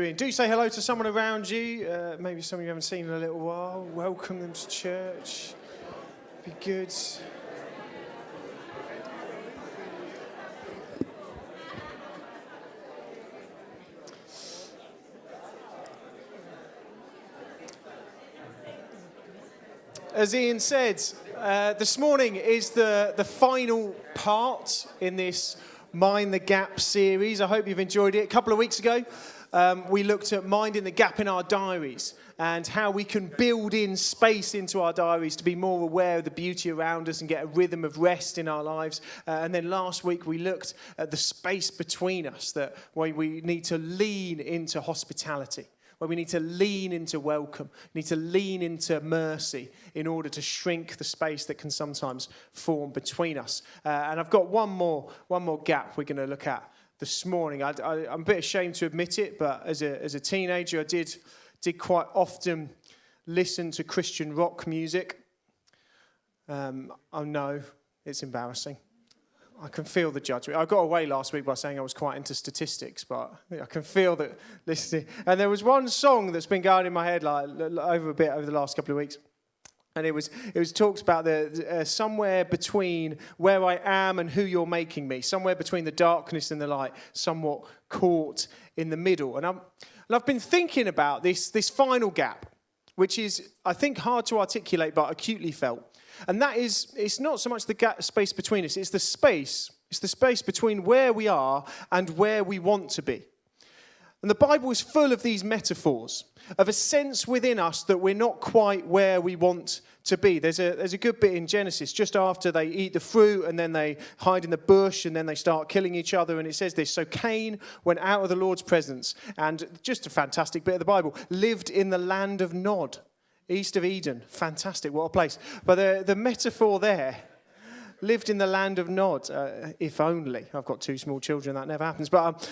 Do say hello to someone around you, maybe someone you haven't seen in a little while. Welcome them to church. Be good. As Ian said, this morning is the final part in this Mind the Gap series. I hope you've enjoyed it. A couple of weeks ago, we looked at minding the gap in our diaries and how we can build in space into our diaries to be more aware of the beauty around us and get a rhythm of rest in our lives. And then last week we looked at the space between us, that where we need to lean into hospitality, where we need to lean into welcome, need to lean into mercy in order to shrink the space that can sometimes form between us. And I've got one more gap we're going to look at this morning. I'm a bit ashamed to admit it, but as a teenager, I did quite often listen to Christian rock music. I know it's embarrassing. I can feel the judgment. I got away last week by saying I was quite into statistics, but I can feel that listening. And there was one song that's been going in my head over the last couple of weeks. And it was talks about the somewhere between where I am and who you're making me, somewhere between the darkness and the light, somewhat caught in the middle. And I've been thinking about this final gap, which is, I think, hard to articulate but acutely felt. And that is, it's not so much the gap space between us, it's the space between where we are and where we want to be. And the Bible is full of these metaphors, of a sense within us that we're not quite where we want to be. There's a good bit in Genesis, just after they eat the fruit and then they hide in the bush and then they start killing each other. And it says this: so Cain went out of the Lord's presence, and just a fantastic bit of the Bible, lived in the land of Nod, east of Eden. Fantastic, what a place. But the metaphor there, lived in the land of Nod, if only. I've got two small children, that never happens. But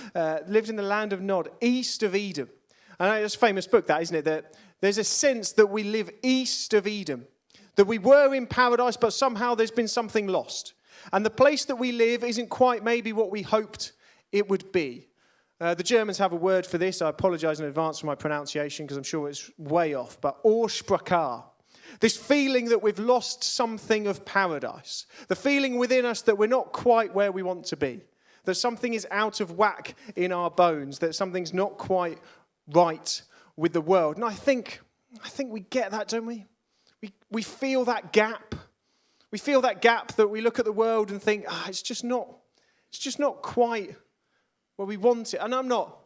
lived in the land of Nod, east of Eden. And it's a famous book, that, isn't it? That there's a sense that we live east of Eden, that we were in paradise, but somehow there's been something lost. And the place that we live isn't quite maybe what we hoped it would be. The Germans have a word for this. I apologise in advance for my pronunciation because I'm sure it's way off. But Ursprachar. This feeling that we've lost something of paradise. The feeling within us that we're not quite where we want to be. That something is out of whack in our bones. That something's not quite right with the world. And I think we get that, don't we? We feel that gap. We feel that gap that we look at the world and think, it's just not quite where we want it. And I'm not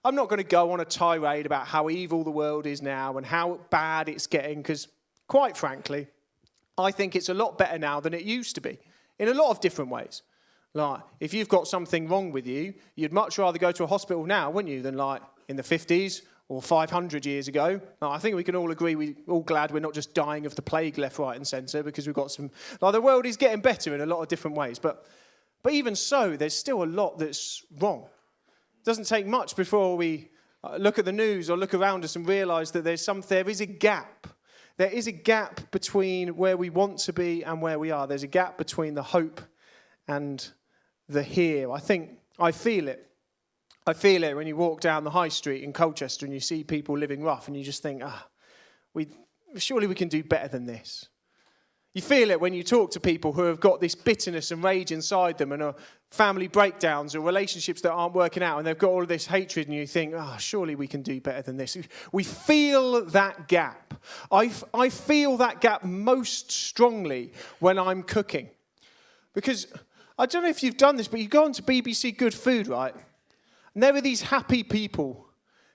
going to go on a tirade about how evil the world is now and how bad it's getting, because quite frankly, I think it's a lot better now than it used to be in a lot of different ways. Like, if you've got something wrong with you, you'd much rather go to a hospital now, wouldn't you, than like in the 50s or 500 years ago. Now, I think we can all agree, we're all glad we're not just dying of the plague left, right and centre, because we've got some... Like, the world is getting better in a lot of different ways. But even so, there's still a lot that's wrong. It doesn't take much before we look at the news or look around us and realise that there is a gap. There is a gap between where we want to be and where we are. There's a gap between the hope and the here. I feel it. I feel it when you walk down the high street in Colchester and you see people living rough and you just think, surely we can do better than this. You feel it when you talk to people who have got this bitterness and rage inside them and are family breakdowns or relationships that aren't working out and they've got all of this hatred, and you think, surely we can do better than this. We feel that gap. I feel that gap most strongly when I'm cooking. Because I don't know if you've done this, but you go onto BBC Good Food, right? And there are these happy people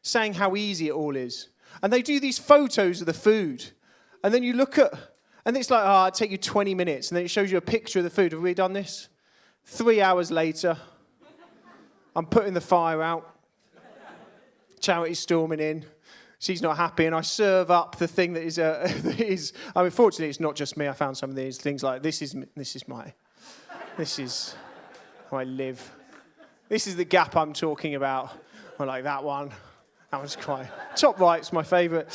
saying how easy it all is. And they do these photos of the food. And then you look at... And it's like, it'll take you 20 minutes. And then it shows you a picture of the food. Have we done this? 3 hours later, I'm putting the fire out. Charity's storming in. She's not happy. And I serve up the thing that is... fortunately, it's not just me. I found some of these things like, this is how I live. This is the gap I'm talking about. I like that one. That one's quite... Top right's my favourite.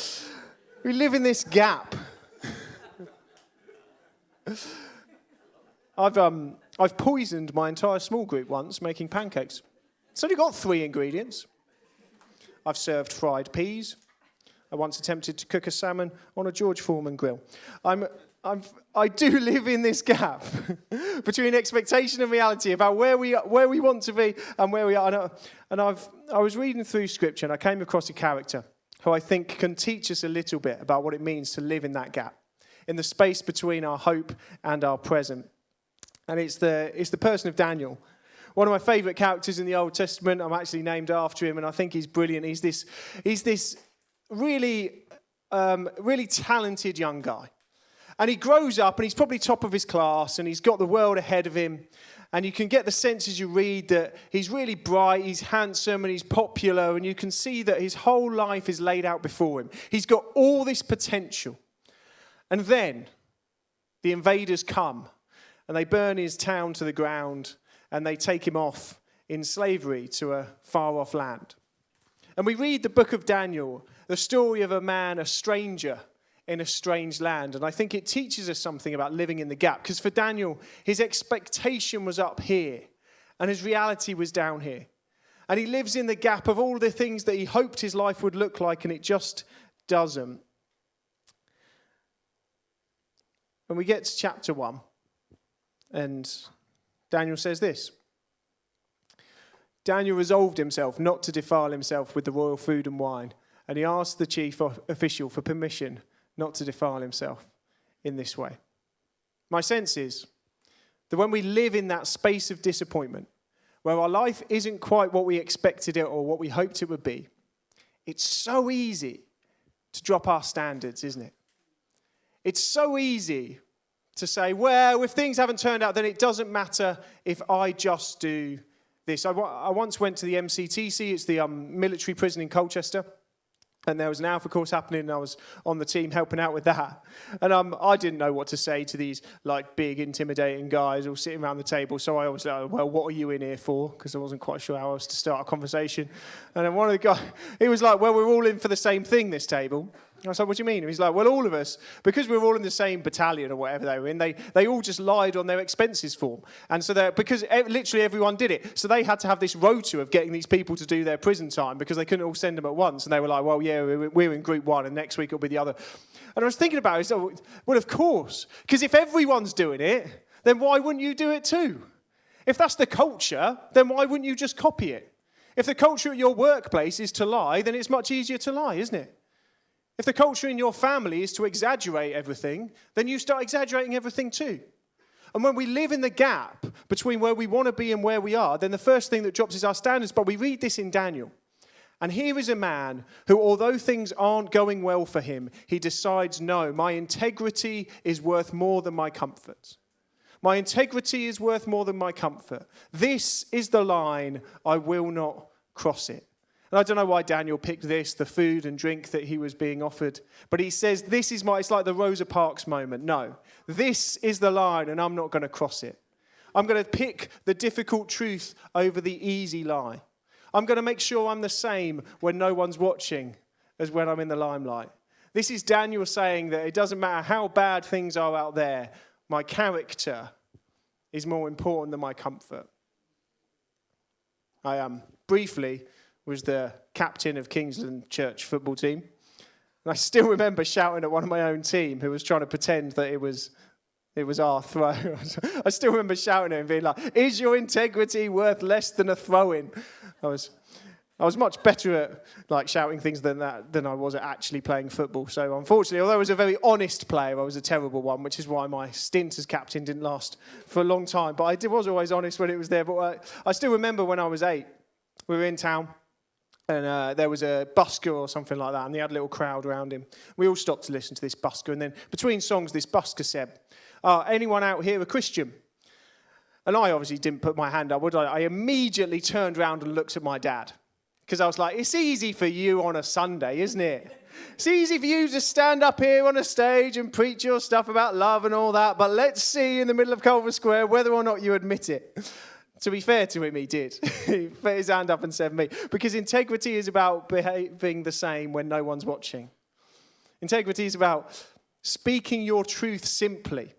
We live in this gap. I've poisoned my entire small group once making pancakes. It's only got 3 ingredients. I've served fried peas. I once attempted to cook a salmon on a George Foreman grill. I do live in this gap between expectation and reality about where we want to be and where we are. I was reading through Scripture and I came across a character who I think can teach us a little bit about what it means to live in that gap, in the space between our hope and our present. And it's the person of Daniel. One of my favourite characters in the Old Testament. I'm actually named after him, and I think he's brilliant. He's this really talented young guy. And he grows up, and he's probably top of his class, and he's got the world ahead of him. And you can get the sense as you read that he's really bright, he's handsome, and he's popular, and you can see that his whole life is laid out before him. He's got all this potential. And then the invaders come, and they burn his town to the ground, and they take him off in slavery to a far-off land. And we read the book of Daniel, the story of a man, a stranger, in a strange land. And I think it teaches us something about living in the gap. Because for Daniel, his expectation was up here and his reality was down here. And he lives in the gap of all the things that he hoped his life would look like, and it just doesn't. When we get to chapter 1, and Daniel says this: Daniel resolved himself not to defile himself with the royal food and wine, and he asked the chief official for permission not to defile himself in this way. My sense is that when we live in that space of disappointment, where our life isn't quite what we expected it or what we hoped it would be, it's so easy to drop our standards, isn't it? It's so easy to say, well, if things haven't turned out, then it doesn't matter if I just do this. I once went to the MCTC, it's the military prison in Colchester. And there was an alpha course happening, and I was on the team helping out with that. And I didn't know what to say to these like big, intimidating guys all sitting around the table. So I was like, well, what are you in here for? Because I wasn't quite sure how else to start a conversation. And then one of the guys, he was like, well, we're all in for the same thing, this table. I was like, what do you mean? And he's like, well, all of us, because we're all in the same battalion or whatever they were in, they all just lied on their expenses form. And so because literally everyone did it. So they had to have this rota of getting these people to do their prison time because they couldn't all send them at once. And they were like, well, yeah, we're in group one and next week it'll be the other. And I was thinking about it, so, well, of course. Because if everyone's doing it, then why wouldn't you do it too? If that's the culture, then why wouldn't you just copy it? If the culture at your workplace is to lie, then it's much easier to lie, isn't it? If the culture in your family is to exaggerate everything, then you start exaggerating everything too. And when we live in the gap between where we want to be and where we are, then the first thing that drops is our standards. But we read this in Daniel. And here is a man who, although things aren't going well for him, he decides, no, my integrity is worth more than my comfort. My integrity is worth more than my comfort. This is the line, I will not cross it. And I don't know why Daniel picked this, the food and drink that he was being offered. But he says, it's like the Rosa Parks moment. No, this is the line and I'm not going to cross it. I'm going to pick the difficult truth over the easy lie. I'm going to make sure I'm the same when no one's watching as when I'm in the limelight. This is Daniel saying that it doesn't matter how bad things are out there, my character is more important than my comfort. I briefly was the captain of Kingsland Church football team. And I still remember shouting at one of my own team who was trying to pretend that it was our throw. I still remember shouting at him, being like, is your integrity worth less than a throw-in? I was much better at like shouting things than I was at actually playing football. So unfortunately, although I was a very honest player, I was a terrible one, which is why my stint as captain didn't last for a long time. But I was always honest when it was there. But I still remember when I was 8, we were in town. And there was a busker or something like that, and he had a little crowd around him. We all stopped to listen to this busker, and then between songs, this busker said, anyone out here a Christian? And I obviously didn't put my hand up, would I? I immediately turned around and looked at my dad, because I was like, it's easy for you on a Sunday, isn't it? It's easy for you to stand up here on a stage and preach your stuff about love and all that, but let's see in the middle of Culver Square whether or not you admit it. To be fair to him, he did. He put his hand up and said me. Because integrity is about behaving the same when no one's watching. Integrity is about speaking your truth simply.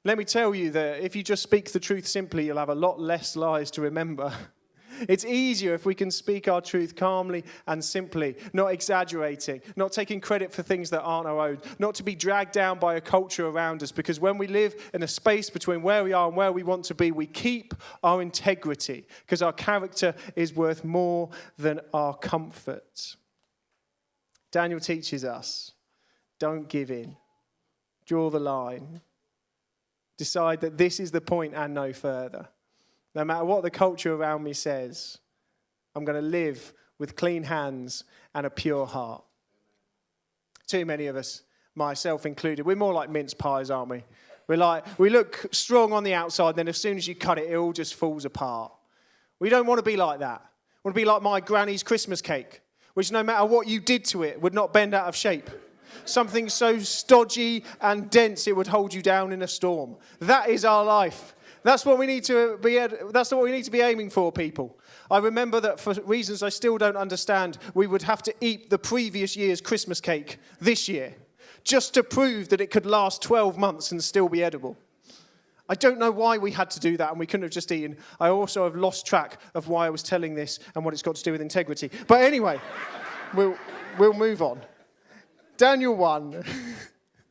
Let me tell you that if you just speak the truth simply, you'll have a lot less lies to remember. It's easier if we can speak our truth calmly and simply, not exaggerating, not taking credit for things that aren't our own, not to be dragged down by a culture around us. Because when we live in a space between where we are and where we want to be, we keep our integrity because our character is worth more than our comfort. Daniel teaches us, don't give in. Draw the line. Decide that this is the point and no further. No matter what the culture around me says, I'm going to live with clean hands and a pure heart. Too many of us, myself included, we're more like mince pies, aren't we? We look strong on the outside, then as soon as you cut it, it all just falls apart. We don't want to be like that. We want to be like my granny's Christmas cake, which no matter what you did to it, would not bend out of shape. Something so stodgy and dense it would hold you down in a storm. That is our life. That's what we need to be aiming for, people. I remember that for reasons I still don't understand, we would have to eat the previous year's Christmas cake this year, just to prove that it could last 12 months and still be edible. I don't know why we had to do that and we couldn't have just eaten. I also have lost track of why I was telling this and what it's got to do with integrity. But anyway, we'll move on. Daniel 1,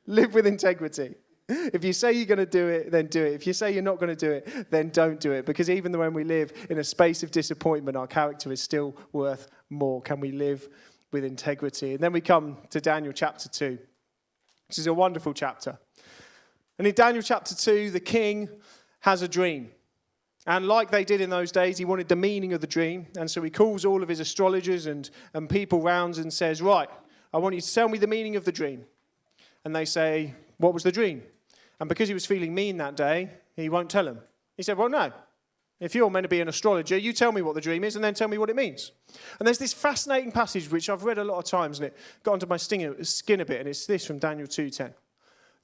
live with integrity. If you say you're going to do it, then do it. If you say you're not going to do it, then don't do it. Because even when we live in a space of disappointment, our character is still worth more. Can we live with integrity? And then we come to Daniel chapter 2, which is a wonderful chapter. And in Daniel chapter 2, the king has a dream. And like they did in those days, he wanted the meaning of the dream. And so he calls all of his astrologers and people round and says, right, I want you to tell me the meaning of the dream. And they say, what was the dream? And because he was feeling mean that day, he won't tell them. He said, well, no. If you're meant to be an astrologer, you tell me what the dream is and then tell me what it means. And there's this fascinating passage which I've read a lot of times and it got under my skin a bit, and it's this from Daniel 2:10.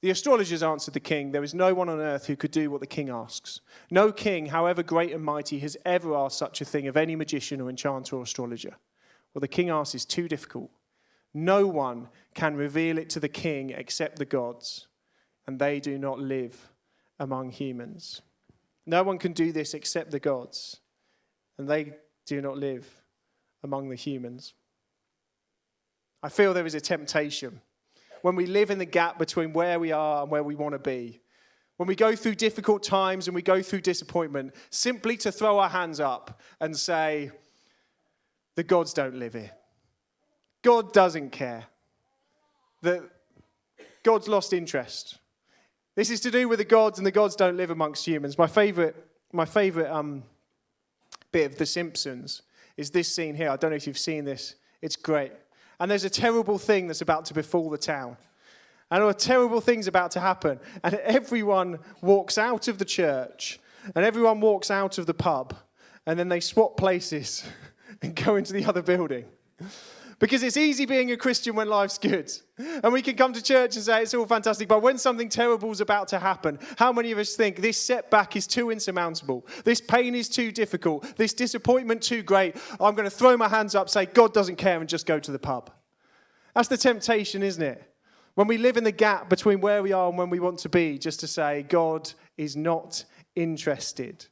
The astrologers answered the king, there is no one on earth who could do what the king asks. No king, however great and mighty, has ever asked such a thing of any magician or enchanter or astrologer. What the king asks is too difficult. No one can reveal it to the king except the gods, and they do not live among humans. No one can do this except the gods, and they do not live among the humans. I feel there is a temptation when we live in the gap between where we are and where we want to be, when we go through difficult times and we go through disappointment, simply to throw our hands up and say, the gods don't live here. God doesn't care. That God's lost interest. This is to do with the gods, and the gods don't live amongst humans. My favourite bit of The Simpsons is this scene here. I don't know if you've seen this. It's great. And there's a terrible thing that's about to befall the town. And a terrible thing's about to happen. And everyone walks out of the church, and everyone walks out of the pub, and then they swap places and go into the other building. Because it's easy being a Christian when life's good. And we can come to church and say it's all fantastic. But when something terrible is about to happen, how many of us think this setback is too insurmountable? This pain is too difficult. This disappointment too great. I'm going to throw my hands up, say God doesn't care, and just go to the pub. That's the temptation, isn't it? When we live in the gap between where we are and when we want to be, just to say God is not interested.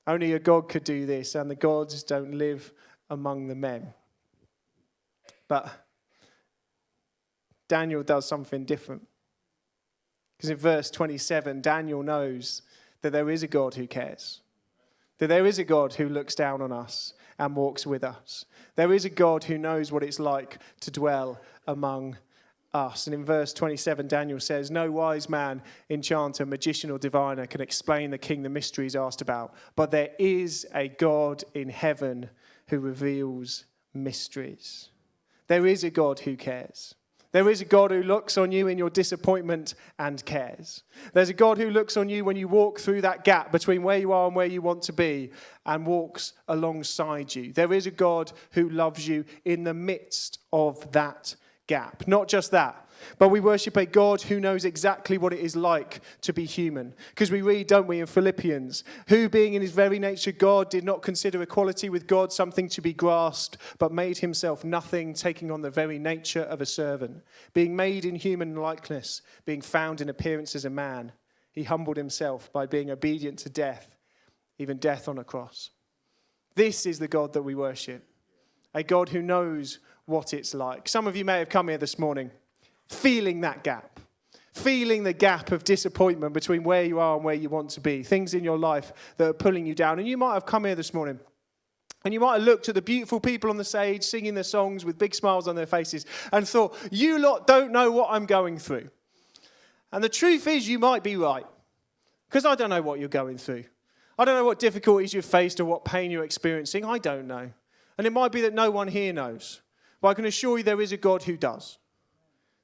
Only a God could do this, and the gods don't live among the men. But Daniel does something different. Because in verse 27, Daniel knows that there is a God who cares. That there is a God who looks down on us and walks with us. There is a God who knows what it's like to dwell among us. And in verse 27, Daniel says, no wise man, enchanter, magician, or diviner can explain the king the mysteries asked about. But there is a God in heaven who reveals mysteries. There is a God who cares. There is a God who looks on you in your disappointment and cares. There's a God who looks on you when you walk through that gap between where you are and where you want to be and walks alongside you. There is a God who loves you in the midst of that gap. Not just that, but we worship a God who knows exactly what it is like to be human. Because we read, don't we, in Philippians, who being in his very nature God did not consider equality with God something to be grasped, but made himself nothing, taking on the very nature of a servant. Being made in human likeness, being found in appearance as a man, he humbled himself by being obedient to death, even death on a cross. This is the God that we worship. A God who knows what it's like. Some of you may have come here this morning feeling that gap. Feeling the gap of disappointment between where you are and where you want to be. Things in your life that are pulling you down. And you might have come here this morning and you might have looked at the beautiful people on the stage singing their songs with big smiles on their faces and thought, you lot don't know what I'm going through. And the truth is, you might be right. Because I don't know what you're going through. I don't know what difficulties you've faced or what pain you're experiencing. I don't know. And it might be that no one here knows. But I can assure you there is a God who does.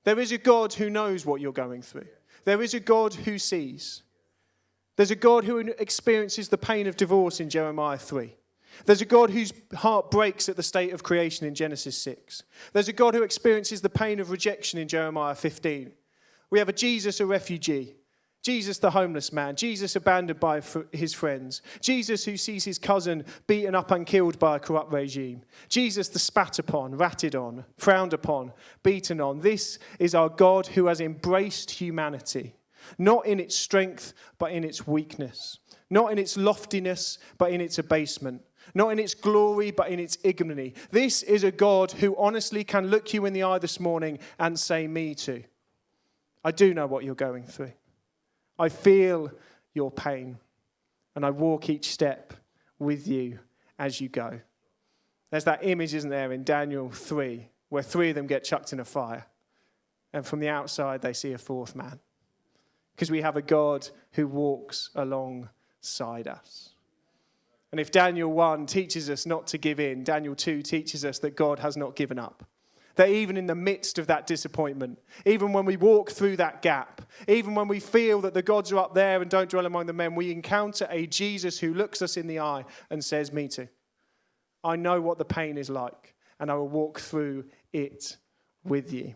There is a God who knows what you're going through. There is a God who sees. There's a God who experiences the pain of divorce in Jeremiah 3. There's a God whose heart breaks at the state of creation in Genesis 6. There's a God who experiences the pain of rejection in Jeremiah 15. We have a Jesus, a refugee. Jesus, the homeless man. Jesus, abandoned by his friends. Jesus, who sees his cousin beaten up and killed by a corrupt regime. Jesus, the spat upon, ratted on, frowned upon, beaten on. This is our God who has embraced humanity, not in its strength, but in its weakness. Not in its loftiness, but in its abasement. Not in its glory, but in its ignominy. This is a God who honestly can look you in the eye this morning and say, me too. I do know what you're going through. I feel your pain, and I walk each step with you as you go. There's that image, isn't there, in Daniel 3, where 3 of them get chucked in a fire, and from the outside they see a fourth man. Because we have a God who walks alongside us. And if Daniel 1 teaches us not to give in, Daniel 2 teaches us that God has not given up. That even in the midst of that disappointment, even when we walk through that gap, even when we feel that the gods are up there and don't dwell among the men, we encounter a Jesus who looks us in the eye and says, me too. I know what the pain is like, and I will walk through it with you.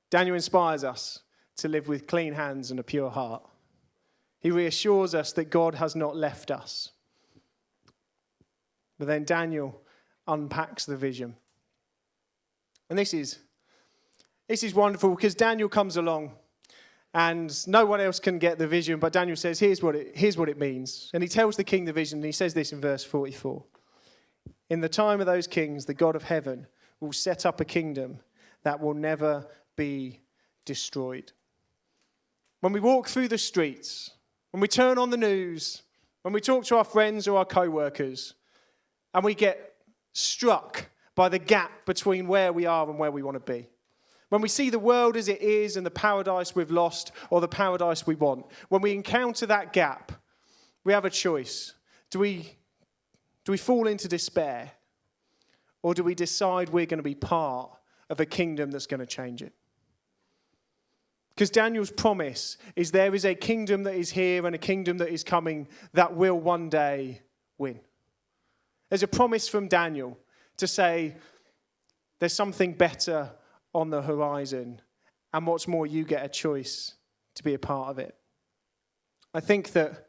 Daniel inspires us to live with clean hands and a pure heart. He reassures us that God has not left us. But then Daniel unpacks the vision. And this is wonderful because Daniel comes along and no one else can get the vision, but Daniel says, here's what it means. And he tells the king the vision, and he says this in verse 44. In the time of those kings, the God of heaven will set up a kingdom that will never be destroyed. When we walk through the streets, when we turn on the news, when we talk to our friends or our co-workers, and we get struck by the gap between where we are and where we want to be. When we see the world as it is and the paradise we've lost or the paradise we want, when we encounter that gap, we have a choice. Do we fall into despair, or do we decide we're going to be part of a kingdom that's going to change it? Because Daniel's promise is there is a kingdom that is here and a kingdom that is coming that will one day win. There's a promise from Daniel to say there's something better on the horizon, and what's more, you get a choice to be a part of it. I think that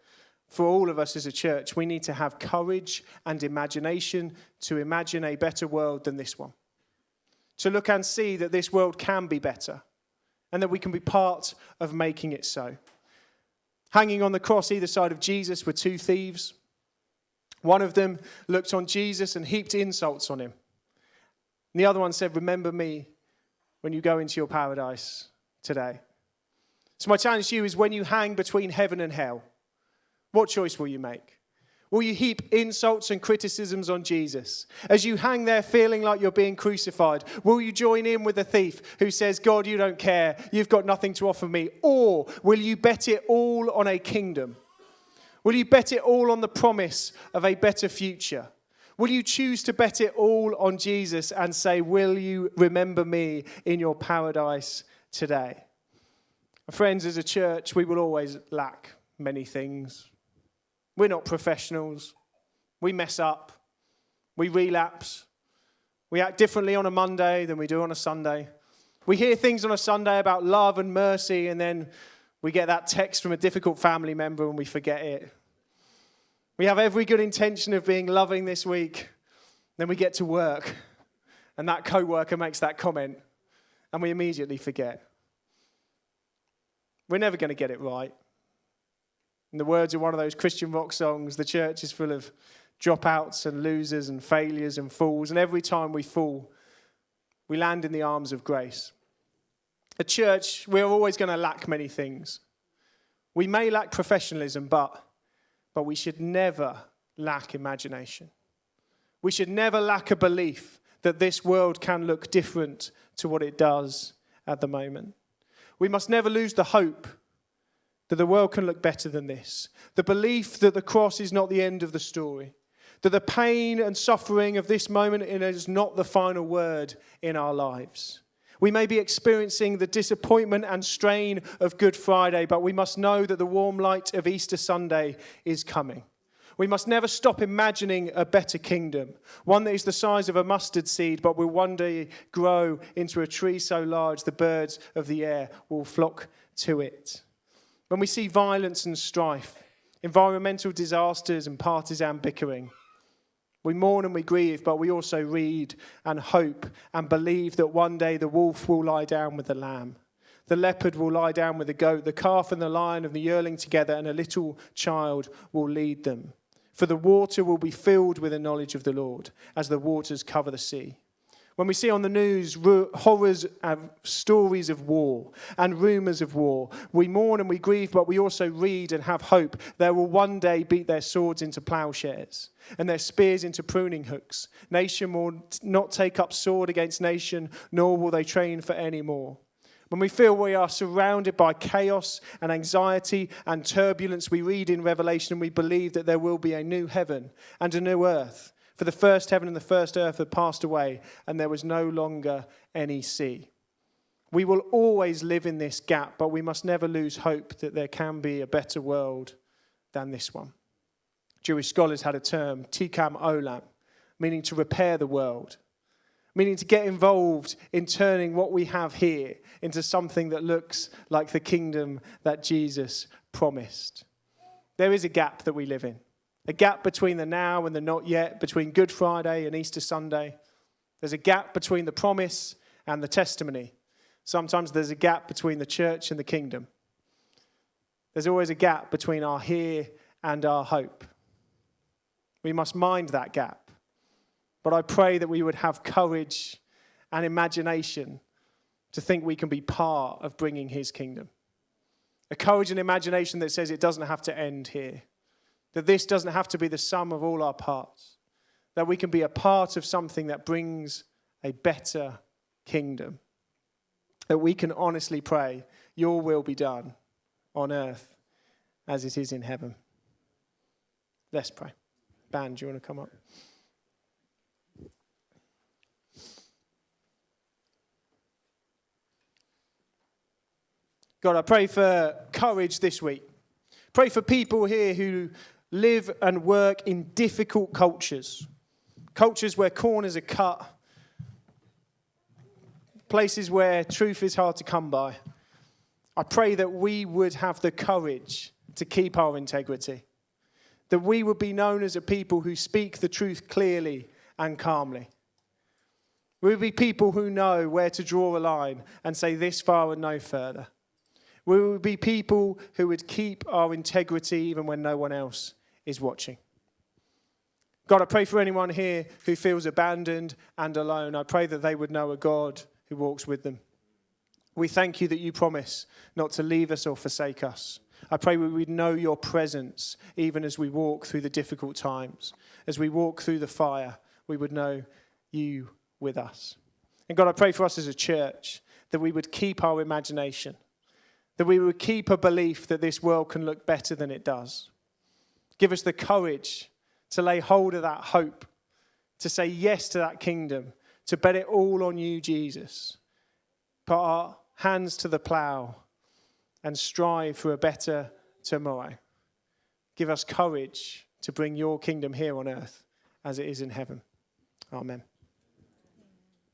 for all of us as a church, we need to have courage and imagination to imagine a better world than this one. To look and see that this world can be better and that we can be part of making it so. Hanging on the cross either side of Jesus were 2 thieves. One of them looked on Jesus and heaped insults on him. And the other one said, remember me when you go into your paradise today. So my challenge to you is when you hang between heaven and hell, what choice will you make? Will you heap insults and criticisms on Jesus? As you hang there feeling like you're being crucified, will you join in with the thief who says, God, you don't care, you've got nothing to offer me? Or will you bet it all on a kingdom? Will you bet it all on the promise of a better future? Will you choose to bet it all on Jesus and say, will you remember me in your paradise today? Friends, as a church, we will always lack many things. We're not professionals. We mess up. We relapse. We act differently on a Monday than we do on a Sunday. We hear things on a Sunday about love and mercy, and then we get that text from a difficult family member and we forget it. We have every good intention of being loving this week. Then we get to work and that co-worker makes that comment and we immediately forget. We're never going to get it right. In the words of one of those Christian rock songs, the church is full of dropouts and losers and failures and fools. And every time we fall, we land in the arms of grace. At church, we're always going to lack many things. We may lack professionalism, but we should never lack imagination. We should never lack a belief that this world can look different to what it does at the moment. We must never lose the hope that the world can look better than this. The belief that the cross is not the end of the story. That the pain and suffering of this moment is not the final word in our lives. We may be experiencing the disappointment and strain of Good Friday, but we must know that the warm light of Easter Sunday is coming. We must never stop imagining a better kingdom, one that is the size of a mustard seed, but will one day grow into a tree so large the birds of the air will flock to it. When we see violence and strife, environmental disasters and partisan bickering, we mourn and we grieve, but we also read and hope and believe that one day the wolf will lie down with the lamb. The leopard will lie down with the goat, the calf and the lion and the yearling together, and a little child will lead them. For the water will be filled with the knowledge of the Lord, as the waters cover the sea. When we see on the news horrors and stories of war and rumours of war, we mourn and we grieve, but we also read and have hope. They will one day beat their swords into ploughshares and their spears into pruning hooks. Nation will not take up sword against nation, nor will they train for any more. When we feel we are surrounded by chaos and anxiety and turbulence, we read in Revelation and we believe that there will be a new heaven and a new earth. For the first heaven and the first earth had passed away, and there was no longer any sea. We will always live in this gap, but we must never lose hope that there can be a better world than this one. Jewish scholars had a term, tikam olam, meaning to repair the world, meaning to get involved in turning what we have here into something that looks like the kingdom that Jesus promised. There is a gap that we live in. A gap between the now and the not yet, between Good Friday and Easter Sunday. There's a gap between the promise and the testimony. Sometimes there's a gap between the church and the kingdom. There's always a gap between our here and our hope. We must mind that gap. But I pray that we would have courage and imagination to think we can be part of bringing his kingdom. A courage and imagination that says it doesn't have to end here. That this doesn't have to be the sum of all our parts. That we can be a part of something that brings a better kingdom. That we can honestly pray, your will be done on earth as it is in heaven. Let's pray. Band, do you want to come up? God, I pray for courage this week. Pray for people here who live and work in difficult cultures. Cultures where corners are cut. Places where truth is hard to come by. I pray that we would have the courage to keep our integrity. That we would be known as a people who speak the truth clearly and calmly. We would be people who know where to draw a line and say this far and no further. We would be people who would keep our integrity even when no one else is watching. God, I pray for anyone here who feels abandoned and alone. I pray that they would know a God who walks with them. We thank you that you promise not to leave us or forsake us. I pray we would know your presence even as we walk through the difficult times. As we walk through the fire, we would know you with us. And God, I pray for us as a church that we would keep our imagination. That we would keep a belief that this world can look better than it does. Give us the courage to lay hold of that hope, to say yes to that kingdom, to bet it all on you, Jesus. Put our hands to the plough and strive for a better tomorrow. Give us courage to bring your kingdom here on earth as it is in heaven. Amen.